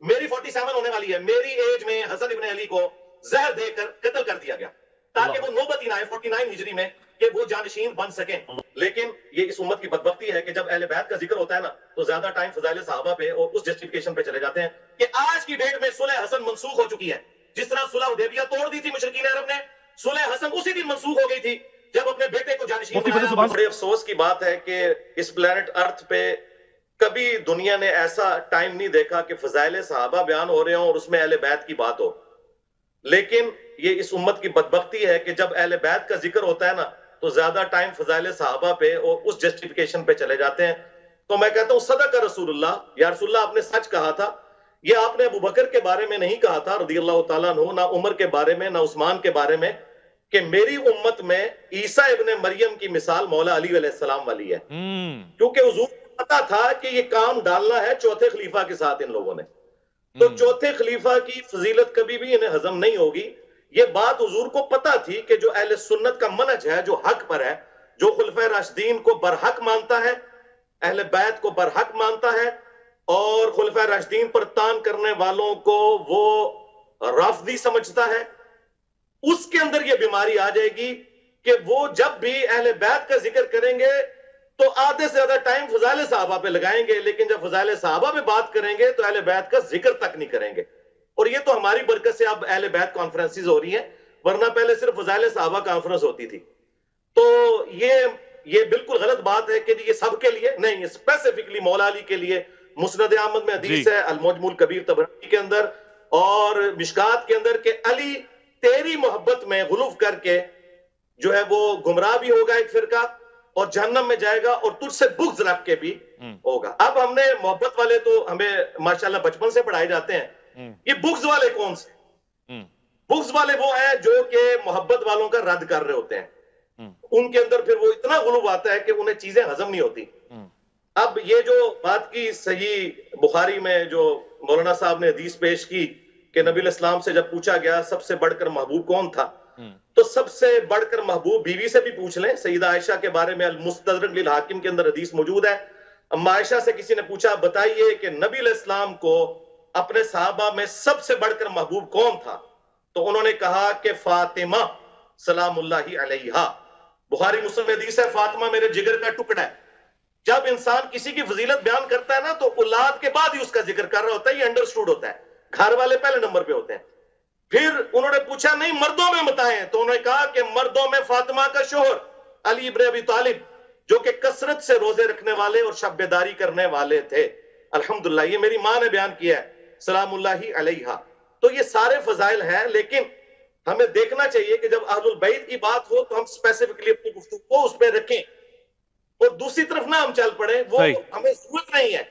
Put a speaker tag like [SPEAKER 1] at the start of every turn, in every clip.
[SPEAKER 1] میری 47 ہونے والی ہے, میری ایج میں حسن ابن علی کو زہر دے کر قتل کر دیا گیا تاکہ وہ نوبت ہی نہ آئے 49 ہجری میں کہ وہ جانشین بن سکیں. لیکن یہ اس امت کی بدبختی ہے کہ جب اہل بیت کا ذکر ہوتا ہے نا تو زیادہ ٹائم فضائل صحابہ پہ اور اس جسٹیفیکیشن پہ چلے جاتے ہیں کہ آج کی ڈیٹ میں صلح حسن منسوخ ہو چکی ہے. جس طرح صلح حدیبیہ توڑ دی تھی مشرکین عرب نے, صلح حسن اسی دن منسوخ ہو گئی تھی جب اپنے بیٹے کو جانشین بنایا. بڑے افسوس کی بات ہے کہ اس پلانٹ ارتھ پہ کبھی دنیا نے ایسا ٹائم نہیں دیکھا کہ فضائل صحابہ بیان ہو رہے ہوں اور اس میں اہل بیت کی بات ہو. لیکن یہ اس امت کی بدبختی ہے کہ جب اہل بیت کا ذکر ہوتا ہے نا تو زیادہ ٹائم فضائل صحابہ پہ اور اس جسٹیفیکیشن پہ چلے جاتے ہیں. تو میں کہتا ہوں صدق رسول اللہ, یا رسول اللہ آپ نے سچ کہا تھا. یہ آپ نے ابو بکر کے بارے میں نہیں کہا تھا رضی اللہ تعالیٰ عنہ, نہ عمر کے بارے میں, نہ عثمان کے بارے میں, کہ میری امت میں عیسیٰ ابن مریم کی مثال مولا علی علیہ السلام والی ہے. کیونکہ حضور کو پتا تھا کہ یہ کام ڈالنا ہے چوتھے خلیفہ کے ساتھ ان لوگوں نے, تو چوتھے خلیفہ کی فضیلت کبھی بھی انہیں ہضم نہیں ہوگی. یہ بات حضور کو پتا تھی کہ جو اہل سنت کا منہج ہے, جو حق پر ہے, جو خلفۂ راشدین کو برحق مانتا ہے, اہل بیت کو برحق مانتا ہے, اور خلفۂ راشدین پر تان کرنے والوں کو وہ رافضی سمجھتا ہے, اس کے اندر یہ بیماری آ جائے گی کہ وہ جب بھی اہل بیت کا ذکر کریں گے تو آدھے سے زیادہ ٹائم فضائل صحابہ پہ لگائیں گے, لیکن جب فضائل صحابہ پہ بات کریں گے تو اہل بیت کا ذکر تک نہیں کریں گے. اور یہ تو ہماری برکت سے اب اہل بیت کانفرنسز ہو رہی ہیں, ورنہ پہلے صرف فضائل صحابہ کانفرنس ہوتی تھی. تو یہ بالکل غلط بات ہے کہ یہ سب کے لیے نہیں, اسپیسیفکلی مولا علی کے لیے. مسند احمد میں حدیث ہے, المجموع الکبیر طبرانی کے اندر اور مشکات کے اندر, کہ علی تیری محبت میں غلو کر کے جو ہے وہ گمراہ بھی ہوگا ایک فرقہ اور جہنم میں جائے گا, اور تجھ سے بغض رکھ کے بھی ہوگا. اب ہم نے محبت والے تو ہمیں ماشاءاللہ بچپن سے پڑھائے جاتے ہیں, یہ بغض والے کون سے؟ بغض والے وہ ہیں جو کہ محبت والوں کا رد کر رہے ہوتے ہیں. ان کے اندر پھر وہ اتنا غلو آتا ہے کہ انہیں چیزیں ہضم نہیں ہوتی. اب یہ جو بات کی صحیح بخاری میں جو مولانا صاحب نے حدیث پیش کی کہ نبی الاسلام سے جب پوچھا گیا سب سے بڑھ کر محبوب کون تھا, تو سب سے بڑھ کر محبوب بیوی سے بھی پوچھ لیں. سیدہ عائشہ کے بارے میں المستدرک للحاکم کے اندر حدیث موجود ہے. اما عائشہ سے کسی نے پوچھا بتائیے کہ نبی علیہ السلام کو اپنے صحابہ میں سب سے بڑھ کر محبوب کون تھا, تو انہوں نے کہا کہ فاطمہ سلام اللہ علیہا. بخاری مسلم میں حدیث ہے, فاطمہ میرے جگر کا ٹکڑا ہے. جب انسان کسی کی فضیلت بیان کرتا ہے نا تو اولاد کے بعد ہی اس کا ذکر کر رہا ہوتا ہے, یہ انڈرسٹوڈ ہوتا ہے. گھر والے پہلے نمبر پہ ہوتے ہیں. پھر انہوں نے پوچھا نہیں مردوں میں بتائیں, تو انہوں نے کہا کہ مردوں میں فاطمہ کا شوہر علی ابن ابی طالب, جو کہ کثرت سے روزے رکھنے والے اور شب بیداری کرنے والے تھے. الحمدللہ یہ میری ماں نے بیان کیا ہے سلام اللہ علیہا. تو یہ سارے فضائل ہیں, لیکن ہمیں دیکھنا چاہیے کہ جب اہل البیت کی بات ہو تو ہم اسپیسیفکلی اپنی گفتگو کو اس پہ رکھیں, اور دوسری طرف نہ ہم چل پڑیں, وہ ہمیں ضرورت نہیں ہے.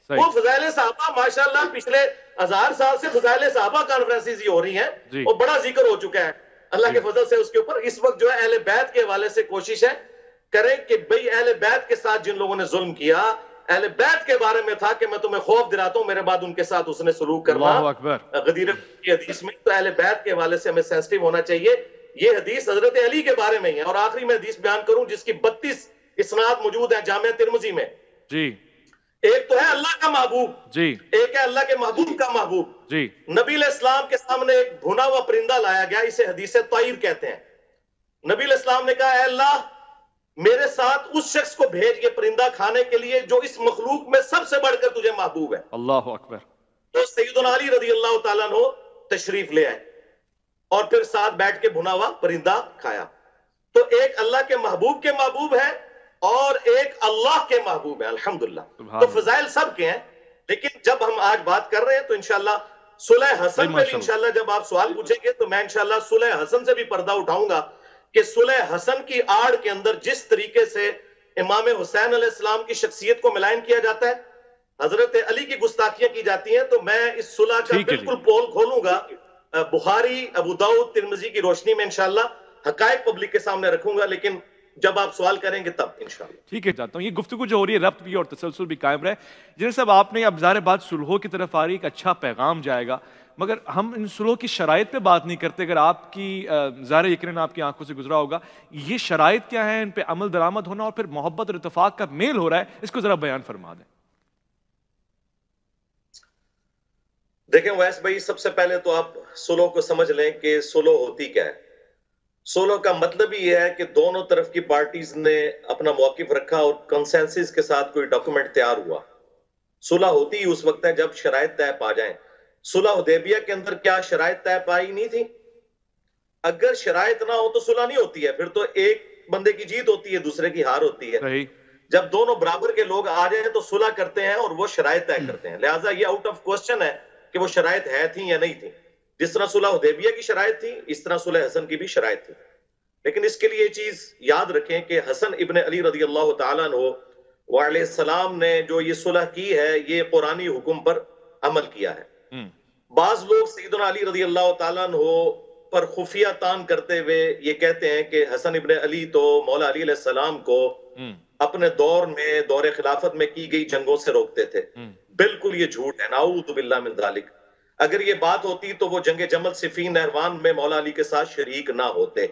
[SPEAKER 1] وہ فضائل صحابہ ماشاءاللہ پچھلے 1000 سال سے فضائل صحابہ کانفرنسز ہی ہو رہی ہیں اور بڑا ذکر ہو چکا ہے اللہ کے فضل سے اس کے اوپر. اس وقت جو ہے اہل بیت کے حوالے سے کوشش ہے کریں کہ بھئی اہل بیت کے ساتھ جن لوگوں نے ظلم کیا, اہل بیت کے بارے میں تھا کہ میں تمہیں خوف دلاتا ہوں, میرے بعد ان کے ساتھ اس نے سلوک کرنا. غدیر کی حدیث میں تو اہل بیت کے حوالے سے ہمیں سینسٹیو ہونا چاہیے. یہ حدیث حضرت علی کے بارے میں ہی ہے. اور آخری میں حدیث بیان کروں جس کی 32 اسناد موجود ہیں جامع ترمذی میں. جی ایک تو ہے اللہ کا محبوب, جی ایک ہے اللہ کے محبوب کا محبوب. جی نبی علیہ السلام کے سامنے ایک بھونا ہوا پرندہ لایا گیا, اسے حدیث طائر کہتے ہیں. نبی علیہ السلام نے کہا اے اللہ میرے ساتھ اس شخص کو بھیج یہ پرندہ کھانے کے لیے جو اس مخلوق میں سب سے بڑھ کر تجھے محبوب ہے. اللہ اکبر. تو سیدنا علی رضی اللہ تعالیٰ عنہ تشریف لے آئے اور پھر ساتھ بیٹھ کے بھنا ہوا پرندہ کھایا. تو ایک اللہ کے محبوب ہے اور ایک اللہ کے محبوب ہے. الحمدللہ. تو فضائل سب کے ہیں, لیکن جب ہم آج بات کر رہے ہیں تو انشاءاللہ صلح حسن میں بھی انشاءاللہ جب آپ سوال پوچھیں گے تو میں انشاءاللہ صلح حسن سے بھی پردہ اٹھاؤں گا کہ صلح حسن کی آڑ کے اندر جس طریقے سے امام حسین علیہ السلام کی شخصیت کو ملائن کیا جاتا ہے, حضرت علی کی گستاخیاں کی جاتی ہیں, تو میں اس صلح کا بالکل پول کھولوں گا بخاری, ابو داؤد, ترمذی کی روشنی میں انشاءاللہ حقائق پبلک کے سامنے رکھوں گا, لیکن جب آپ سوال کریں گے تب انشاءاللہ. ٹھیک ہے, چاہتا ہوں یہ گفتگو جو ہو رہی ہے ربط بھی اور تسلسل بھی قائم رہے. جنہیں صاحب آپ نے اب ظاہر بات سلحوں کی طرف آ رہی, ایک اچھا پیغام جائے گا, مگر ہم ان سلحوں کی شرائط پہ بات نہیں کرتے. اگر آپ کی ظاہر یقیناً آپ کی آنکھوں سے گزرا ہوگا, یہ شرائط کیا ہیں, ان پہ عمل درآمد ہونا اور پھر محبت اور اتفاق کا میل ہو رہا ہے, اس کو ذرا بیان فرما دیں. دیکھیں ویس بھائی، سب سے پہلے تو آپ سلو کو سمجھ لیں کہ سلو ہوتی کیا ہے. سلو کا مطلب ہی یہ ہے کہ دونوں طرف کی پارٹیز نے اپنا موقف رکھا اور کنسنسس کے ساتھ کوئی ڈاکومنٹ تیار ہوا. صلح ہوتی ہی اس وقت ہے جب شرائط طے پا جائیں. صلح حدیبیہ کے اندر کیا شرائط طے پائی نہیں تھی؟ اگر شرائط نہ ہو تو صلح نہیں ہوتی ہے، پھر تو ایک بندے کی جیت ہوتی ہے، دوسرے کی ہار ہوتی ہے.
[SPEAKER 2] صحیح.
[SPEAKER 1] جب دونوں برابر کے لوگ آ جائیں تو صلح کرتے ہیں اور وہ شرائط طے کرتے ہیں. لہٰذا یہ آؤٹ آف کوسچن ہے کہ وہ شرائط ہے تھی یا نہیں تھی. جس طرح صلح حدیبیہ کی شرائط تھی، اس طرح صلح حسن کی بھی شرائط تھی. لیکن اس کے لیے یہ چیز یاد رکھیں کہ حسن ابن علی رضی اللہ تعالیٰ عنہ وعلیہ السلام نے جو یہ صلح کی ہے، یہ قرآنی حکم پر عمل کیا ہے. بعض لوگ سیدنا علی رضی اللہ تعالیٰ عنہ پر خفیہ تان کرتے ہوئے یہ کہتے ہیں کہ حسن ابن علی تو مولا علی علیہ السلام کو اپنے دور میں، دور خلافت میں کی گئی جنگوں سے روکتے تھے. بالکل یہ جھوٹ ہے، نعوذ باللہ من ذالک. اگر یہ بات ہوتی تو وہ جنگ جمل صفین نہروان میں مولا علی کے ساتھ شریک نہ ہوتے.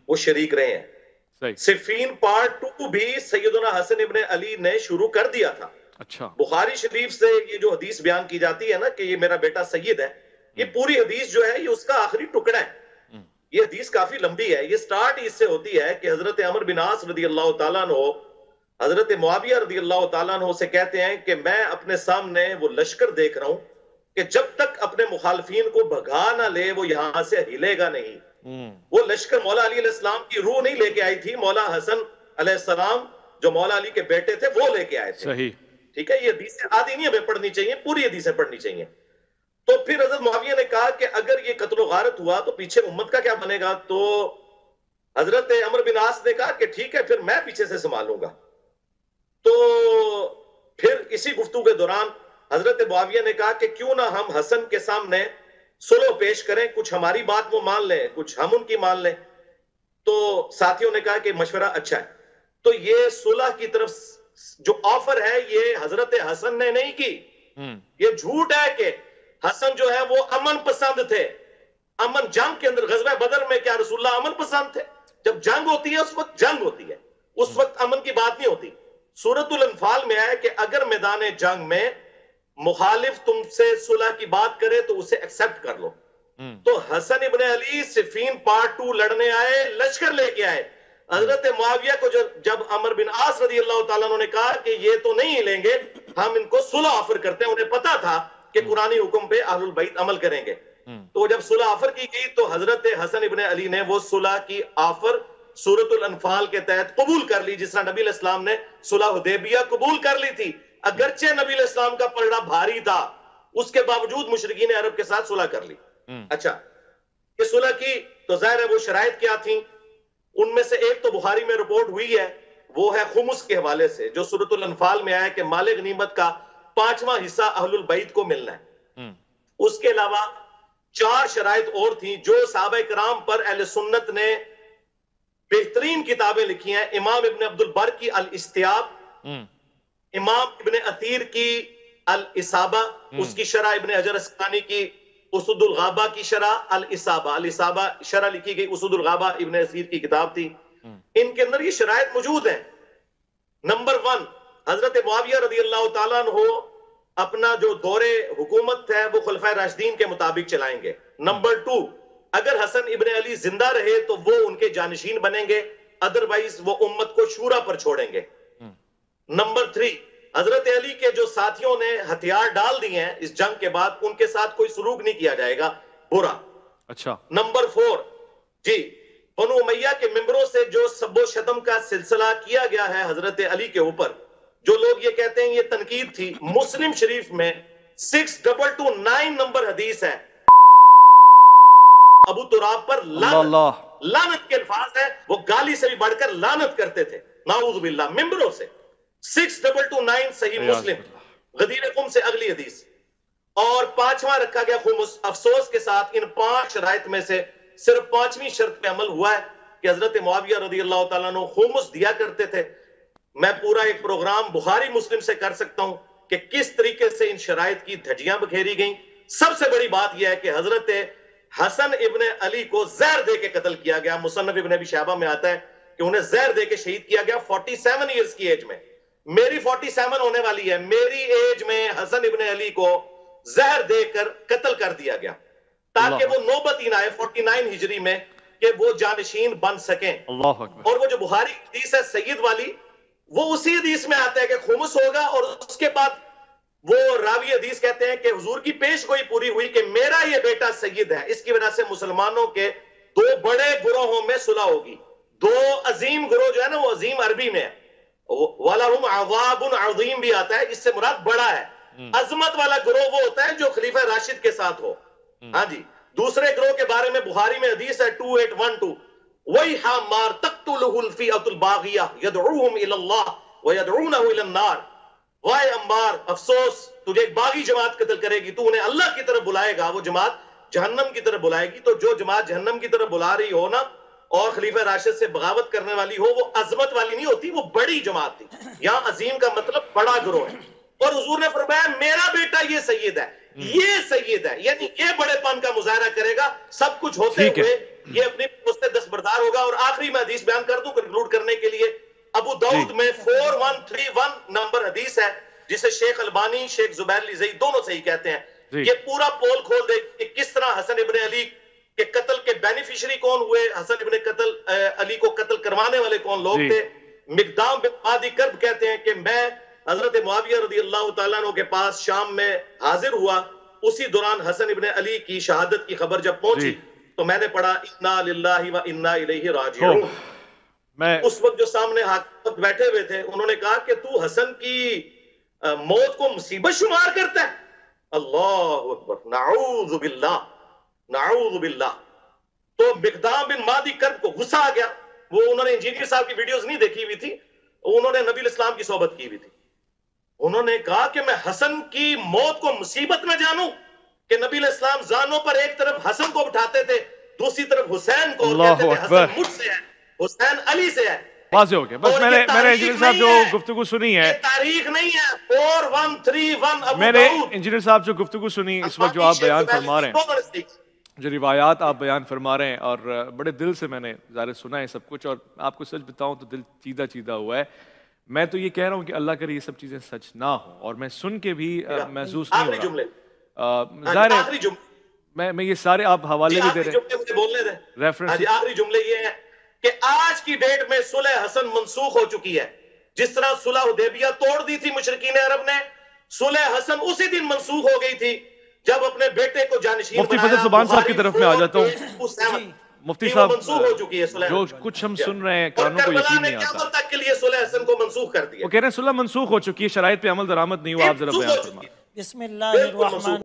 [SPEAKER 1] وہ شریک رہے ہیں. صفین پارٹ 2 بھی سیدنا حسن ابن علی نے شروع کر دیا تھا.
[SPEAKER 2] اچھا.
[SPEAKER 1] بخاری شریف سے یہ جو حدیث بیان کی جاتی ہے نا کہ یہ میرا بیٹا سید ہے، یہ پوری حدیث جو ہے یہ اس کا آخری ٹکڑا ہے. یہ حدیث کافی لمبی ہے. یہ سٹارٹ اس سے ہوتی ہے کہ حضرت عمر بن عاص رضی اللہ تعالیٰ عنہ حضرت معاویہ رضی اللہ تعالیٰ عنہ سے کہتے ہیں کہ میں اپنے سامنے وہ لشکر دیکھ رہا ہوں کہ جب تک اپنے مخالفین کو بھگا نہ لے وہ یہاں سے ہلے گا نہیں. وہ لشکر مولا علی علیہ السلام کی روح نہیں لے کے آئی تھی، مولا حسن علیہ السلام جو مولا علی کے بیٹے تھے وہ لے کے آئے تھے.
[SPEAKER 2] صحیح.
[SPEAKER 1] ٹھیک ہے. یہ حدیثیں آدھی نہیں ہمیں پڑھنی چاہیے، پوری حدیثیں پڑھنی چاہیے. تو پھر حضرت معاویہ نے کہا کہ اگر یہ قتل و غارت ہوا تو پیچھے امت کا کیا بنے گا؟ تو حضرت عمر بن عاص نے کہا کہ ٹھیک ہے پھر میں پیچھے سے سنبھالوں گا. تو پھر اسی گفتگو کے دوران حضرت معاویہ نے کہا کہ کیوں نہ ہم حسن کے سامنے صلح پیش کریں، کچھ ہماری بات وہ مان لیں، کچھ ہم ان کی مان لیں. تو ساتھیوں نے کہا کہ مشورہ اچھا ہے. تو یہ صلح کی طرف جو آفر ہے یہ حضرت حسن نے نہیں کی. یہ جھوٹ ہے کہ حسن جو ہے وہ امن پسند تھے. امن جنگ کے اندر غزوہ بدر میں کیا رسول اللہ امن پسند تھے؟ جب جنگ ہوتی ہے اس وقت جنگ ہوتی ہے، اس وقت امن کی بات نہیں ہوتی. سورۃ الانفال میں ہے کہ اگر میدان جنگ میں مخالف تم سے صلح کی بات کرے تو اسے ایکسپٹ کر لو. تو حسن ابن علی صفین پارٹ 2 لڑنے آئے، لشکر لے کے آئے. حضرت معاویہ کو جب عمر بن عاص رضی اللہ تعالیٰ نے کہا کہ یہ تو نہیں لیں گے، ہم ان کو صلح آفر کرتے ہیں، انہیں پتا تھا کہ قرآنی حکم پہ اہل البیت عمل کریں گے. تو جب صلح آفر کی گئی تو حضرت حسن ابن علی نے وہ صلح کی آفر سورۃ الانفال کے تحت قبول کر لی، جس طرح نبی علیہ السلام نے صلح حدیبیہ قبول کر لی تھی. اگرچہ نبی علیہ السلام کا پلڑا بھاری تھا، اس کے باوجود مشرکین عرب کے ساتھ صلح کر لی. اچھا، یہ صلح کی تو ظاہر ہے وہ شرائط کیا تھیں؟ ان میں سے ایک تو بخاری میں رپورٹ ہوئی ہے، وہ ہے خمس کے حوالے سے، جو سورۃ الانفال میں آیا کہ مال غنیمت کا 5واں حصہ اہل البیت کو ملنا ہے. اس کے علاوہ 4 شرائط اور تھیں جو صحابہ کرام پر اہل سنت نے بہترین کتابیں لکھی ہیں. امام ابن عبد البر کی الاستیاب، امام ابن اثیر کی الاصابہ، اس کی شرح ابن حجر اسقلانی کی اسد الغابہ کی شرح الاصابہ شرح لکھی گئی، اسد الغابہ ابن اثیر کی کتاب تھی. ان کے اندر یہ شرائط موجود ہیں. نمبر 1، حضرت معاویہ رضی اللہ تعالیٰ عنہ اپنا جو دور حکومت ہے وہ خلفائے راشدین کے مطابق چلائیں گے. نمبر 2، اگر حسن ابن علی زندہ رہے تو وہ ان کے جانشین بنیں گے، ادروائز وہ امت کو شورا پر چھوڑیں گے. نمبر 3، حضرت علی کے جو ساتھیوں نے ہتھیار ڈال دیے ہیں اس جنگ کے بعد، ان کے ساتھ کوئی سلوک نہیں کیا جائے گا برا.
[SPEAKER 2] اچھا.
[SPEAKER 1] نمبر 4، جی، بنو امیہ کے ممبروں سے جو سب و شتم کا سلسلہ کیا گیا ہے حضرت علی کے اوپر، جو لوگ یہ کہتے ہیں یہ تنقید تھی، مسلم شریف میں 6229 نمبر حدیث ہے، ابو تراب پر لعنت کے الفاظ ہیں، وہ گالی سے بھی بڑھ کر لعنت کرتے تھے، نعوذ باللہ، ممبروں سے. 6229 صحیح مسلم، غدیر قم سے اگلی حدیث. اور 5واں رکھا گیا خمس. افسوس کے ساتھ ان 5 شرائط میں سے صرف 5ویں شرط پہ عمل ہوا ہے کہ حضرت معاویہ رضی اللہ تعالیٰ عنہ خمس دیا کرتے تھے. میں پورا ایک پروگرام بخاری مسلم سے کر سکتا ہوں کہ کس طریقے سے ان شرائط کی دھجیاں بکھیری گئیں. سب سے بڑی بات یہ ہے کہ حضرت حسن ابن علی کو زہر دے کے قتل کیا گیا. مصنف ابن ابی شیبہ میں آتا ہے کہ انہیں زہر دے کے شہید کیا گیا 47 ایئرز کی ایج میں. میری 47 ہونے والی ہے، میری ایج میں حسن ابن علی کو زہر دے کر قتل کر دیا گیا تاکہ وہ نوبت ہی نہ آئے 49 ہجری میں کہ وہ جانشین بن سکیں.
[SPEAKER 2] اللہ اکبر.
[SPEAKER 1] اور وہ جو بخاری حدیث ہے سید والی وہ اسی حدیث میں آتا ہے کہ خمس ہوگا اور اس کے بعد وہ راوی حدیث کہتے ہیں کہ حضور کی پیش گوئی پوری ہوئی کہ میرا یہ بیٹا سید ہے. اس کی وجہ سے مسلمانوں کے دو بڑے گروہوں میں صلح ہوگی. دو عظیم گروہ جو ہے نا وہ عظیم عربی میں ہے وَلَهُمْ عَذَابٌ عَظِيمٌ بھی آتا ہے, اس سے مراد بڑا ہے. عظمت والا گروہ وہ ہوتا ہے جو خلیفہ راشد کے ساتھ ہو. ہاں جی. دوسرے گروہ کے بارے میں بخاری میں حدیث ہے 2812 وَيْحَ مَارْ تَقْتُلُهُ الْفِئَةُ الْبَاغِيَةُ يَدْعُوهُمْ إِلَى اللَّهِ وَيَدْعُونَهُ إِلَى النَّارِ. وائے عمار افسوس تجھے ایک باغی جماعت قتل کرے گی, تو انہیں اللہ کی طرف بلائے گا, وہ جماعت جہنم کی طرف بلائے گی. تو جو جماعت جہنم کی طرف بلا رہی ہو نا اور خلیفہ راشد سے بغاوت کرنے والی ہو وہ عظمت والی نہیں ہوتی, وہ بڑی جماعت تھی. یہاں عظیم کا مطلب بڑا گروہ ہے. اور حضور نے فرمایا میرا بیٹا یہ سید ہے, یہ سید ہے, یعنی یہ بڑے پن کا مظاہرہ کرے گا. سب کچھ ہوتے ہوئے یہ اپنی پوست دستبردار ہوگا. اور آخری میں حدیث بیان کر دوں کنکلوڈ کرنے کے لیے. ابو داؤد میں 4131 نمبر حدیث ہے جسے شیخ البانی شیخ زبیر علی زئی دونوں صحیح کہتے ہیں. یہ پورا پول کھول دے کہ کس طرح حسن ابن علی کہ قتل کے بینیفیشری کون ہوئے, حسن ابن علی کو قتل کروانے والے کون لوگ تھے. مقدام بن عادی کرب کہتے ہیں کہ میں حضرت معاویہ رضی اللہ تعالیٰ عنہ کے پاس شام میں حاضر ہوا. اسی دوران حسن ابن علی کی شہادت کی خبر جب پہنچی تو میں نے پڑھا انا للہ و انا الیہ راجعون. اس وقت جو سامنے حاکم بیٹھے ہوئے تھے انہوں نے کہا کہ تو حسن کی موت کو مصیبت شمار کرتا ہے. اللہ اکبر, نعوذ باللہ نعوذ باللہ. تو مقدام بن مادی کرب کو غصہ آ گیا. وہ انہوں نے انجینئر صاحب کی ویڈیوز نہیں دیکھی ہوئی تھی, انہوں نے نبی الاسلام کی صحبت کی ہوئی تھی. انہوں نے کہا کہ میں حسن کی موت کو مصیبت نہ جانوں کہ نبی الاسلام زانوں پر ایک طرف حسن کو بٹھاتے تھے دوسری طرف حسین کو, کہتے تھے حسن مجھ سے ہے, حسین علی سے ہے.
[SPEAKER 2] واضح ہو گیا. بس میں نے انجینئر صاحب جو گفتگو سنی ہے,
[SPEAKER 1] تاریخ نہیں ہے 4131
[SPEAKER 2] میں نے انجینئر صاحب جو گفتگو سنی اس وقت جو آپ بیان فرما رہے ہیں, جو روایات آپ بیان فرما رہے ہیں, اور بڑے دل سے میں نے ظاہر سنا ہے سب کچھ, اور آپ کو سچ بتاؤں تو دل چیدہ چیدہ ہوا ہے. میں تو یہ کہہ رہا ہوں کہ اللہ کرے یہ سب چیزیں سچ نہ ہوں, اور میں سن کے بھی محسوس نہیں ہو رہا. ظاہر ہے میں یہ سارے آپ حوالے بھی دے رہے ہیں ریفرنس.
[SPEAKER 1] آخری جملے یہ ہیں کہ آج کی ڈیٹ میں صلح حسن منسوخ ہو چکی ہے. جس طرح صلح حدیبیہ توڑ دی تھی مشرکین عرب نے, صلح حسن اسی دن منسوخ ہو گئی تھی جب اپنے بیٹے کو جانشین
[SPEAKER 2] مفتی فضل زبان صاحب کی طرف میں آ جاتا ہوں. مفتی صاحب جو کچھ ہم سن رہے ہیں کانوں کو یقین نہیں آتا.
[SPEAKER 1] تک کے لیے صلح حسن کو منسوخ کر دیا.
[SPEAKER 2] وہ کہہ رہے ہیں صلح منسوخ ہو چکی ہے, شرائط پہ عمل درآمد نہیں ہوا. آپ ذرا بیان فرمائیں.
[SPEAKER 3] بسم اللہ الرحمن